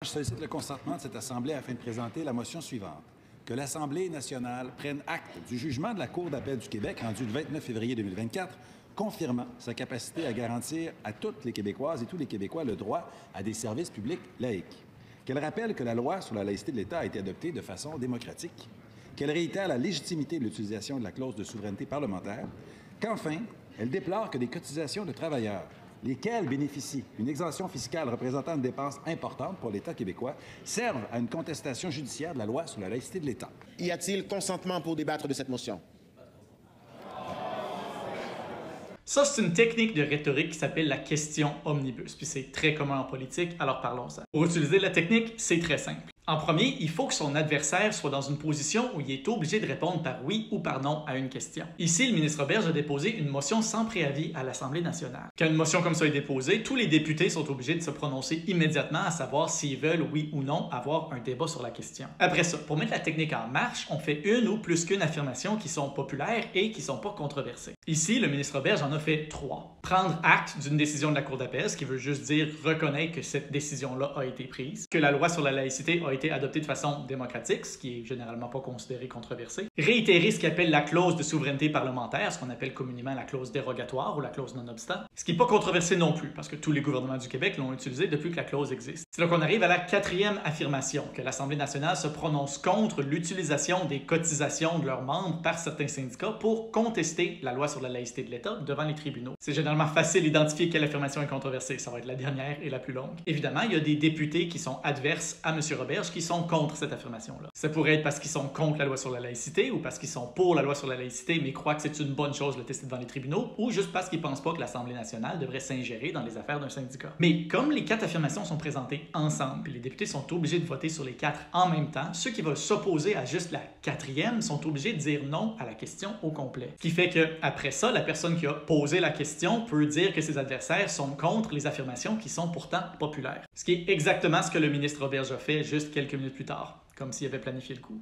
Je sollicite le consentement de cette Assemblée afin de présenter la motion suivante. Que l'Assemblée nationale prenne acte du jugement de la Cour d'appel du Québec rendu le 29 février 2024, confirmant sa capacité à garantir à toutes les Québécoises et tous les Québécois le droit à des services publics laïques. Qu'elle rappelle que la loi sur la laïcité de l'État a été adoptée de façon démocratique. Qu'elle réitère la légitimité de l'utilisation de la clause de souveraineté parlementaire. Qu'enfin, elle déplore que des cotisations de travailleurs lesquels bénéficient d'une exemption fiscale représentant une dépense importante pour l'État québécois, servent à une contestation judiciaire de la loi sur la laïcité de l'État. Y a-t-il consentement pour débattre de cette motion? Ça, c'est une technique de rhétorique qui s'appelle la question omnibus, puis c'est très commun en politique, alors parlons-en. Pour utiliser la technique, c'est très simple. En premier, il faut que son adversaire soit dans une position où il est obligé de répondre par oui ou par non à une question. Ici, le ministre Roberge a déposé une motion sans préavis à l'Assemblée nationale. Quand une motion comme ça est déposée, tous les députés sont obligés de se prononcer immédiatement à savoir s'ils veulent, oui ou non, avoir un débat sur la question. Après ça, pour mettre la technique en marche, on fait une ou plus qu'une affirmation qui sont populaires et qui sont pas controversées. Ici, le ministre Roberge en a fait 3. Prendre acte d'une décision de la Cour d'appel, ce qui veut juste dire reconnaître que cette décision-là a été prise, que la loi sur la laïcité a été adoptée de façon démocratique, ce qui est généralement pas considéré controversé. Réitérer ce qu'appelle la clause de souveraineté parlementaire, ce qu'on appelle communément la clause dérogatoire ou la clause non-obstant, ce qui n'est pas controversé non plus, parce que tous les gouvernements du Québec l'ont utilisé depuis que la clause existe. C'est là qu'on arrive à la 4e affirmation, que l'Assemblée nationale se prononce contre l'utilisation des cotisations de leurs membres par certains syndicats pour contester la loi sur la laïcité de l'État devant les tribunaux. C'est généralement facile d'identifier quelle affirmation est controversée, ça va être la dernière et la plus longue. Évidemment, il y a des députés qui sont adverses à M. Roberge qui sont contre cette affirmation-là. Ça pourrait être parce qu'ils sont contre la loi sur la laïcité ou parce qu'ils sont pour la loi sur la laïcité mais croient que c'est une bonne chose de le tester devant les tribunaux ou juste parce qu'ils pensent pas que l'Assemblée nationale devrait s'ingérer dans les affaires d'un syndicat. Mais comme les 4 affirmations sont présentées ensemble et les députés sont obligés de voter sur les 4 en même temps, ceux qui veulent s'opposer à juste la 4e sont obligés de dire non à la question au complet. Ce qui fait que après ça, la personne qui a posé la question peut dire que ses adversaires sont contre les affirmations qui sont pourtant populaires. Ce qui est exactement ce que le ministre Roberge a fait juste quelques minutes plus tard, comme s'il avait planifié le coup.